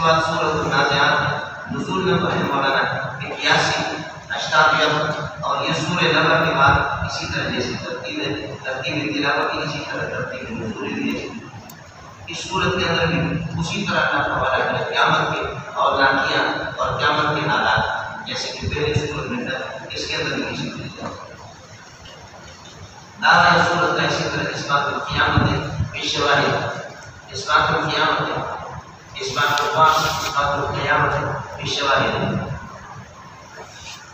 کے بعد سورۃ النازعات نزول نمبر ہے مولانا 81 اشتابیہ، اور یہ سورہ نمبر کے بعد اسی طرح جیسے ترتیب تلاوت کی اسی طرح ترتیب نزول بھی ہے۔ اس صورت کے اندر بھی اسی طرح کا حوالہ ہے قیامت کے اور لاٹیاں اور قیامت کے حالات، جیسے کہ پہلے صورت میں تھا اس کے اندر بھی اسی طرح دعویٰ صورت کا اسی طرح اس بات کو قیامت ہے پیشواہی، اس بات کو قیامت ہے، اس بات کو پاس، اس بات کو قیامت ہے پیشواہی ہے۔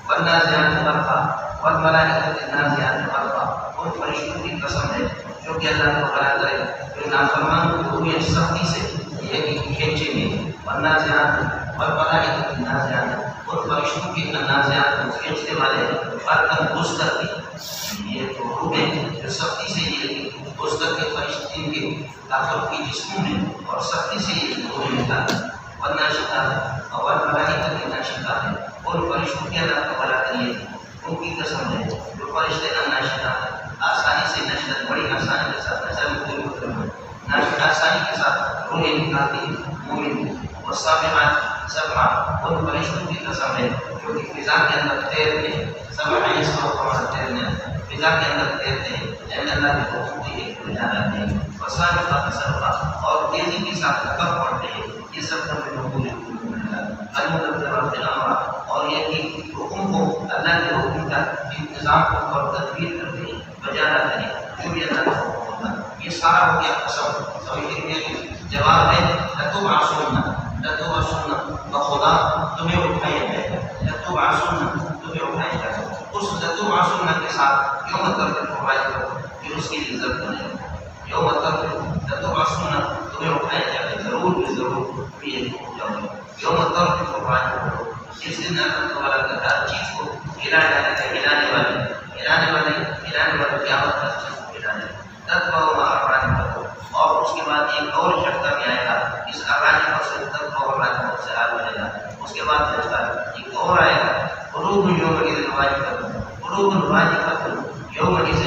والنازعات غرقا والملائکۃ النازعات غرقا، ان فرشتوں کی قسم ہے جو کہ اللہ کو بلا کرے پھر نافرمان کو پوری سختی سے یہ کھینچیں گے۔ والنازعات والملائکۃ النازعات، اور فرشتوں کی نازعات کو کھینچنے والے برتن گھس کر کے یہ تو روحیں جو سختی سے یہ گھس کر کے فرشتوں کے داخل کی جسموں میں اور سختی سے یہ روحیں نکالتے ہیں۔ والناشطات والملائکۃ الناشطات، اور فرشتوں کے اللہ کو بلا کریے ان کی قسم ہے جو فرشتے الناشطات آسانی سے نشت بڑی آسانی کے ساتھ آسانی کے ساتھ روحیں نکالتی ہیں مومن۔ والسابحات سبحا، ان فرشتوں کی قسم ہے جو کہ فضا کے اندر تیرتے ہیں، سبحا اس کو ہمارا تیرنا فضا کے اندر تیرتے ہیں، یعنی اللہ کے حکم کی ایک بجا رہتے ہیں۔ والسابقات سبقا، اور تیزی کے ساتھ کب پڑھتے ہیں، یہ سب کا المدبرات الامر، اور یہ کہ حکم کو اللہ کے حکم کا انتظام کو اور تدبیر کرتے ہیں، بجا رہتے ہیں جو بھی اللہ کا حکم ہوتا ہے۔ یہ سارا ہو گیا قسم، جواب ہے لتبعثن بخدا تمہیں اٹھایا جائے گا، لتبعثن تمہیں اٹھایا جائے گا۔ اس لتبعثن کے ساتھ یوم ترک فوائد کرو جو اس کی عزت بنے گا، یوم ترک لتبعثن تمہیں اٹھایا جائے گا، ضرور ضرور بھی یوم ترک فوائد کرو، جس دن اللہ تعالیٰ کا ہر چیز کو ہلانے والے قیامت کا چیز کو ہلانے تتبع ما ارادہ، اور اس کے بعد ایک اور جھٹکا بھی آئے گا، اس ارادہ سے تتبع اور ارادہ سے آ جائے گا، اس کے بعد جھٹکا ایک اور آئے گا، قلوب یومئذ واجفۃ، قلوب واجفۃ یومئذ،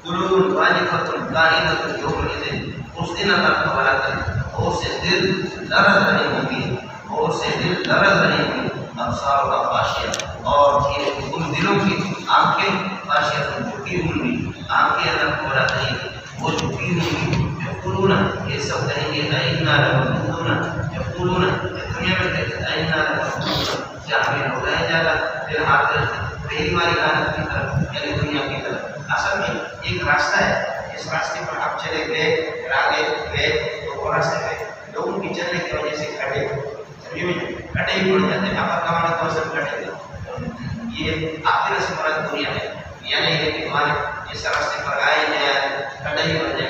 قلوب واجفۃ قائمۃ یومئذ، اس دن اللہ تعالیٰ کرے اور سے دل لرز رہے ہوں گے، اور سے دل لرز رہے ہوں گے، ابصار و خاشعہ، اور ان دلوں کی آنکھیں خاشعہ جھکی ہوں گی، آنکھیں اللہ کو بلا کریں وہ جھکی ہوں گی، یقولون یہ سب کہیں گے اِنَّا لَمَرْدُودُونَ، یقولون دنیا میں کہتے ہیں اِنَّا لَمَرْدُودُونَ، کیا ہمیں لوٹایا جائے گا پھر آخرت پہلی والی حالت کی طرف یعنی دنیا کی طرف۔ اصل میں ایک راستہ ہے، اس راستے پر آپ چلے گئے پھر آگے گئے تو وہ راستے میں لوگوں کی چلنے کی وجہ سے کھڑے ہی پڑ جاتے ہیں، آپ کا تو سب کھڑے تھے۔ یہ آخر سے مراد دنیا ہے، یعنی یہ کہ ہمارے اس راستے پر آئے جائے کھڑے ہی بن جائے،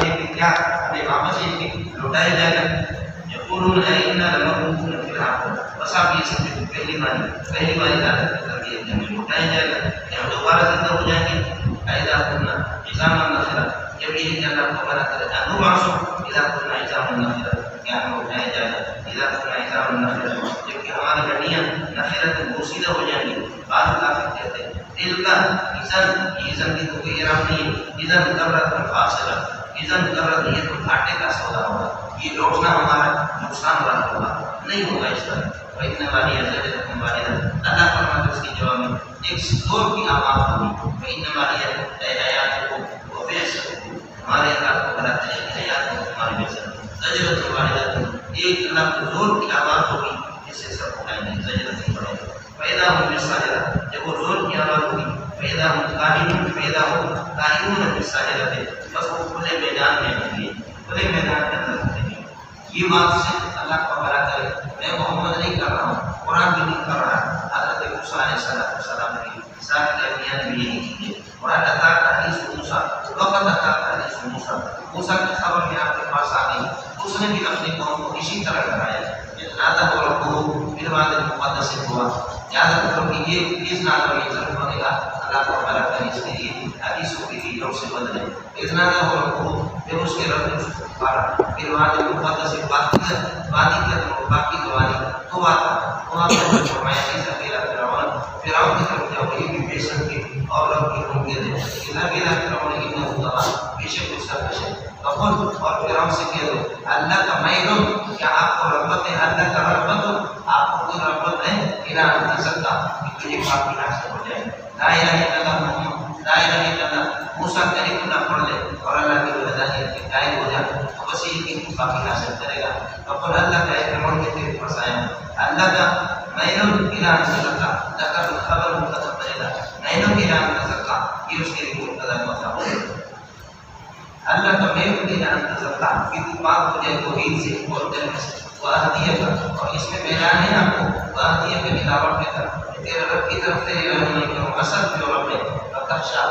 یہ کہ کیا ہمیں واپس یہ کہ لوٹایا جائے گا، یقولون اِنَّا لَمَرْدُودُونَ فِي الْحَافِرَةِ، بس آپ یہ سمجھیں پہلی باری حالت کر کے ہمیں لوٹایا جائے گا کہ ہم دوبارہ زندہ ہو جائیں گے۔ اِذَا كُنَّا عِظَامًا نَخِرَةً، جب یہ کہ اللہ کو بنا کرے نُبْعَثُ اِذَا كُنَّا عِظَامًا نَخِرَةً، کیا ہمیں اٹھایا جائے گا اِذَا كُنَّا عِظَامًا نَخِرَةً، جب کہ ہماری ہڈیاں نخرۃ بوسیدہ ہو جائیں گی۔ بعض کافر کہتے ہیں دل کا اذن کی تو کوئی اعراب نہیں ہے، اذن کرت الفاصلہ، اذن کرت یہ تو گھاٹے کا سودا ہوگا، یہ لوٹنا ہمارا نقصان والا ہوگا، نہیں ہوگا اس طرح۔ وَإِنَّمَا هِيَ زَجْرَةٌ وَاحِدَةٌ، اللہ فرماتا ہے اس کے جواب میں ایک زور کی آواز ہوگی، وَإِنَّمَا هِيَ حَيَاتُكُمْ وَبِعْثُكُمْ، ہمارے اللہ کو بلا کرے کہ حیات کو ہماری بحثت، زجرۃ واحدۃ، ایک اللہ کو زور کی آواز ہوگی جس سے سب اٹھائیں گے، زجرۃ پڑے گا۔ فَإِذَا هُمْ بِالسَّاجِرَةِ، جب وہ زور کی آواز ہوگی، فَإِذَا هُمْ قَائِمُونَ بِالسَّاجِرَةِ، بس وہ کھلے میدان میں ہوں گے، کھلے میدان کے اندر ہوں گے۔ یہ بات سے اللہ کو بلا کرے، میں محمد نہیں کر رہا ہوں، قرآن بھی نہیں کر رہا، حضرت موسیٰ علیہ السلام کی ساتھ انبیاء نے بھی یہی کی ہے۔ اور اللہ حدیث موسیٰ، وقت حدیث موسیٰ، موسیٰ کی خبر میں آپ کے پاس آ گئی، اس نے بھی اپنی قوم کو اسی طرح کرایا، نادا ہو رکھو پھر وعدہ مقدس سے ہوا، یاد رکھو کہ یہ اس نام کا یہ ضرور بنے گا، اللہ کو بلا کرے اس کے لیے حدیثوں کے لیے لوگ سے بدلے، اتنا نہ ہو رکھو پھر اس کے رب نے پھر وعدہ مقدس سے باقی باقی زبانی تو آتا فرمایا اس اکیلا فرعون کی طرف جاؤ، یہ بھی بے شک کے اور رب کی ہوں گے اکیلا فرعون اتنا ہوگا بے شک اس کا بے شک اور فرعون سے کہہ دو اللہ کا میدان کیا آپ کو تجھے پاکی حاصل ہو جائے. لا الہ الا اللہ محمد، لا الہ الا اللہ موسیٰ کلیم اللہ پڑھ لے اور اللہ کی وحدانیت کے قائل ہو جائے تو بس یہ کہ پاکی حاصل کرے گا. اور اللہ کا ایک روڑ کے تیرے پاس آیا اللہ کا مینو اعلان سلطہ لکر خبر مقدم کرے گا. مینو اعلان سلطہ یہ اس کے لیے مقدم ہوتا ہو. اللہ کا مینو اعلان سلطہ کہ تو پاک ہو جائے توحید سے اور دل سے وعدیہ کا. اور اس میں اعلان ہے آپ کو وعدیہ کے ملاوٹ کے طرف تیرے رب کی طرف تیرے رہنمائی کرو. اصل جو رب ہے بخشا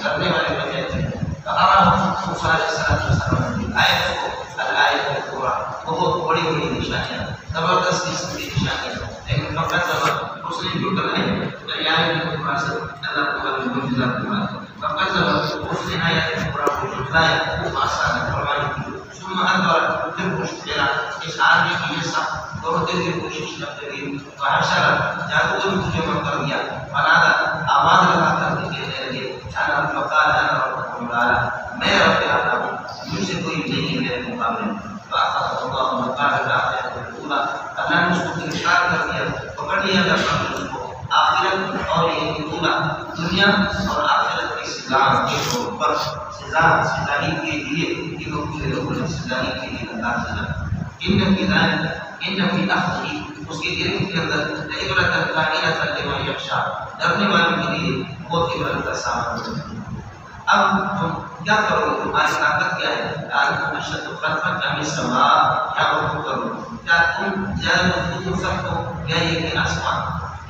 کرنے والے بنے تھے. موسیٰ علیہ السلام کی آیت کو الآیت الکبریٰ بہت بڑی بڑی نشانیاں زبردست قسم کی نشانیاں لیکن فقط زبر اس نے جو کرنا ہے دریائے کے اوپر سے اللہ کو بڑی معجزات کی بات فقط زبر اس نے آیت الکبریٰ کو جھٹلایا وہ آسان فرمائی کی. ثم ادبر پھر پشت پھیرا اس آدمی کی یہ سب دوڑتے ہوئے کوشش کرتے ہوئے فحشر جادوگر مجھے من کر دیا. فنادا آواز لگاتا ہوئے کہنے لگے انا فقال انا ربکم الاعلی میں رب اعلیٰ ہوں مجھ سے کوئی نہیں ہے میرے مقابلے میں. فاخذہ اللہ مقال الآخرۃ الاولیٰ اللہ نے اس کو گرفتار کر دیا پکڑ لیا جب اس کو آخرت اور یہ اولیٰ دنیا اور آخرت کی سزا کے طور پر سزا ہی کے لیے کہ وہ پورے لوگوں نے سزا ہی کے لیے اللہ سزا ان کی اخذی اس کے گرفت کے اندر عبرت کائنۃ لمن یخشی ڈرنے والوں کے لیے بہت عبرت کا سامان ہے. اب تم کیا کرو گے؟ تمہاری طاقت کیا ہے؟ تم اشد خلقا من السماء کیا وہ کرو کیا تم زیادہ مضبوط ہو سکتے ہو یا یہ کہ آسمان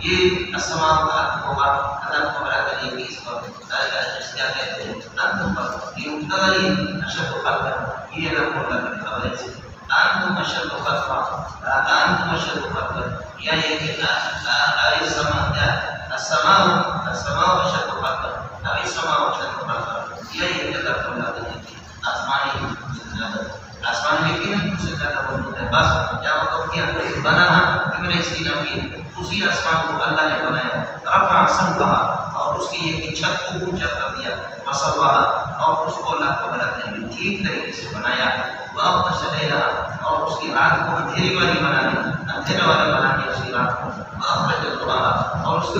یہ آسمان کا ہوگا. اللہ کو بڑا کریے کہ اس پر کیا کہتے ہیں انتم پر یہ مبتدا یہ اشد خلقا یہ نہ ہوگا کہ خبر ہے انتم اشد خلقا انتم اشد خلقا یا یہ کہ السماء اشد خلقا ابھی سما اشد خلقا یا یہ کہ آسمان لیکن اس سے زیادہ بہت ہے. بس کیا مطلب کیا بنا ابن اسی نبی اسی آسمان کو اللہ نے بنایا رفع سمکہ اور اس کی یہ چھت کو اونچا کر دیا وسواها اور اس کو اللہ کو بنانے میں ٹھیک طریقے سے بنایا. واغطش لیلها اور اس کی رات کو اندھیرے والی بنانے اندھیرے والی بنانے اس کی رات کو واخرج ضحاها اور اس کو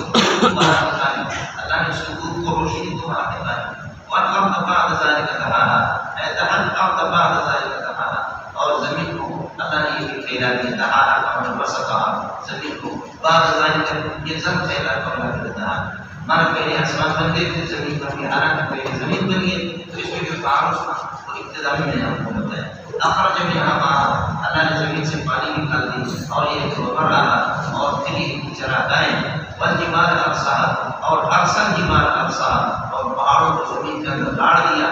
باہر نکالی اللہ نے اس کو روشنی کو باہر نکالی. والارض بعد ذلك دحاها اے دحل الارض بعد ذلك دحاها اور زمین کو اللہ نے یہ پھیلا دیا دحاها اور بسطها زمین کو بعد ذلك یہ زم پھیلا کر اللہ نے دحاها مانا پہلے آسمان بن گئے پھر زمین بن گئی حالانکہ پہلے زمین بن گئی تو اس میں جو تعارف تھا وہ ابتدا میں نے آپ کو بتایا. اخرج منها ماء اللہ نے زمین سے پانی نکال دی اور یہ گوبر آیا اور پھر یہ چراگاہیں والجبال ارساها اور ارسل جبال ارساها اور پہاڑوں کو زمین کے اندر گاڑ دیا.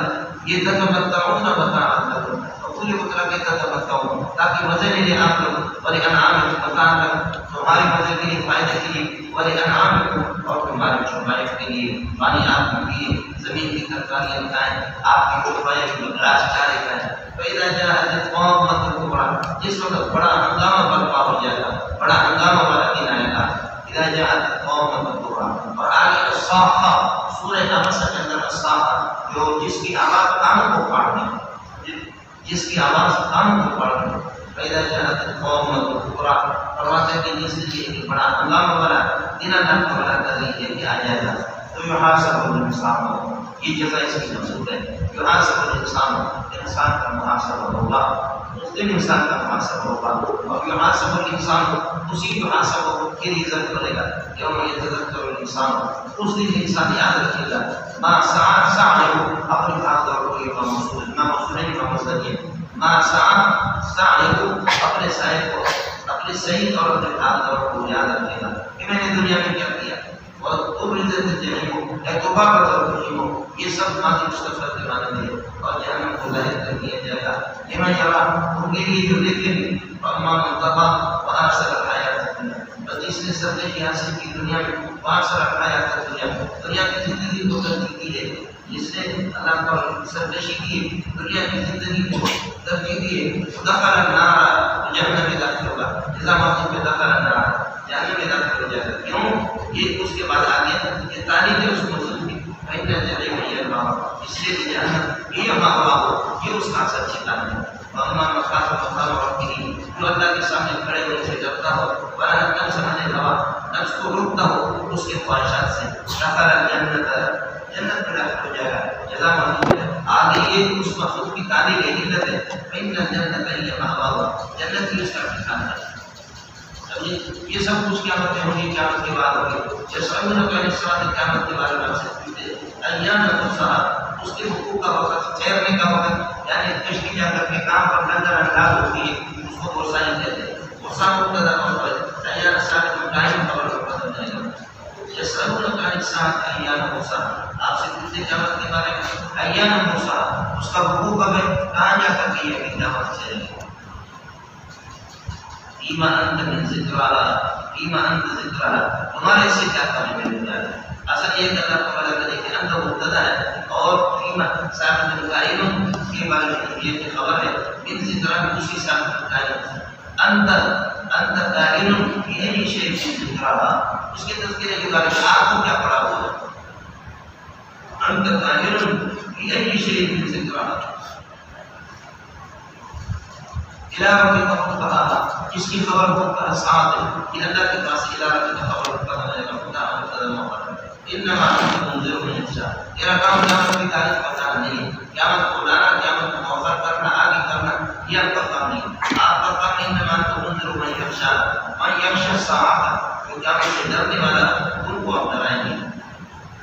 یہ تتمتعون متاعا لکم پوری مطلب یہ تتمتعون تاکہ مزے لے آپ لوگ ولانعامکم متاعا لکم تمہارے مزے کے لیے فائدے کے لیے ولانعامکم اور تمہارے چوپائے کے لیے پانی آپ پیے زمین کی ترکاریاں کھائیں آپ کی چوپائے کی گھاس چارے کھائیں. فإذا جاءت الطامة الكبرى جس وقت بڑا ہنگامہ برپا ہو جائے گا بڑا ہنگامہ والا دن آئے گا. اذا جاءت الطامة الكبرى اور آگے الصاخة سورہ حمزہ کے اندر الصاخة جو جس کی آواز کان کو پھاڑ دے جس کی آواز کان کو پھاڑ دے. فإذا جاءت الطامة الكبرى فرماتے ہیں کہ جس لیے بڑا ہنگامہ والا دن اللہ کو بڑا کر رہی ہے کہ آ جائے گا تو یحاسب الانسان یہ جزا اس کی منصوب ہے. یحاسب الانسان انسان کا محاسبہ ہوگا اس دن انسان کا محاسبہ ہوگا اور یحاسب الانسان اسی یحاسب کے لیے ذکر کرے گا یوم یتذکر الانسان اس دن انسان یاد رکھے گا ما سعی اپنی آدھار کو یہ موصول ہے ما سعی اپنے سعی کو اپنے صحیح اور اپنے آدھار کو یاد رکھے گا کہ میں نے دنیا میں کیا کیا اور ابرزت الجحیم توبہ کا ترجمہ یہ سب ماضی مستقبل کے معنی ہے اور جہنم کو ظاہر کر دیا جائے گا. لمن یرا ان کے لیے جو دیکھیں اما من طغى وآثر الحیات الدنیا اور جس نے سرکشی حاصل کی دنیا میں وآثر الحیات الدنیا دنیا کی زندگی کو ترجیح دی ہے جس نے اللہ کا سرکشی کی دنیا کی زندگی کو ترجیح دی ہے دخل النار جہنم میں داخل ہوگا. جزا ماضی میں دخل النار جہنم میں داخل ہو جائے گا. کیوں یہ اس کے بعد آگے یہ تعلیم ہے اس موضوع کی فإن الجحیم هي المأوى اس لیے کہ جہنم یہ مأوى یہ اس کا اصل ٹھکانا ہے. وأما من خاف مقام ربه جو اللہ کے سامنے کھڑے ہونے سے ڈرتا ہو ونہى النفس عن الهوى نفس کو روکتا ہو اس کے خواہشات سے دخل الجنت، جنت میں داخل ہو جائے گا. جزا موجود ہے. آگے یہ اس مخلوق کی تعلیم ہے، علت ہے. فإن الجنت هي مأواہ، جنت ہی اس کا ٹھکانہ ہے. یہ سب کچھ قیامت میں ہوگی، قیامت کے بعد ہوگی. یسألونک عن الساعة، قیامت کے بارے میں آپ سے پوچھتے ہیں ایان مرساها، اس کے حقوق کا وقت، ٹھہرنے کا وقت، یعنی کشتی جا کر کے کام پر نظر انداز ہوتی ہے، اس کو مرسا کہتے ہیں. مرسا مبتدا خبر ہے، ایان الساعة ٹائم خبر کا بدل جائے گا. یسألونک عن الساعة ایان مرساها، آپ سے پوچھتے قیامت کے بارے میں ایان مرساها، اس کا حقوق کب ہے، کہاں جا کر کے یہ قیامت سے ہے. فیما انت من ذکرها، فیما انت ذکرها، تمہارے سے کیا کام ہے دنیا میں. اصل یہ کرنا پڑا کہ دیکھیں انت مبتدا ہے اور فیما صاحب من قائم کے بارے میں یہ خبر ہے. من ذکرها اسی صاحب قائم، انت قائم یہ شیء من ذکرها، اس کے تذکرے کے بارے میں آپ کو کیا پڑا ہوا ہے. انت قائم یہ شیء من ذکرها الہ کا خبر، جس کی خبر ہوتا ساتھ ہے کہ اللہ کے پاس الہ کا خبر ہوتا ہے. خدا مقدم انما انت منذر من یشاء، تیرا کام قیامت کی تاریخ بتانا نہیں، قیامت کو لانا، قیامت کو مؤخر کرنا، آگے کرنا، یہ آپ کا کام نہیں. آپ کا کام انما انت منذر من یشاء، من یخشى الساعة، جو قیامت سے ڈرنے والا ان کو آپ ڈرائیں گے.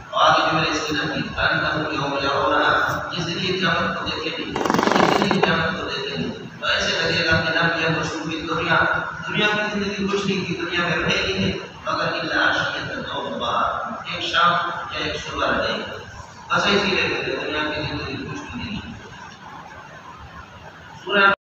اور آگے جو میرے اس کی نبی انہم یوم یرونها، جس دن یہ قیامت کو دیکھیں گے، جس دن یہ قیامت کو دیکھیں گے تو ایسے لگے گا کہ نہ یہ مشہور کی دنیا کی زندگی کچھ نہیں کی، دنیا میں رہے گی نہیں مگر الا عشیۃ او ضحاہا، ایک شام یا ایک صبح رہے گی، بس ایسی رہے گی. دنیا کی زندگی کچھ نہیں. سورہ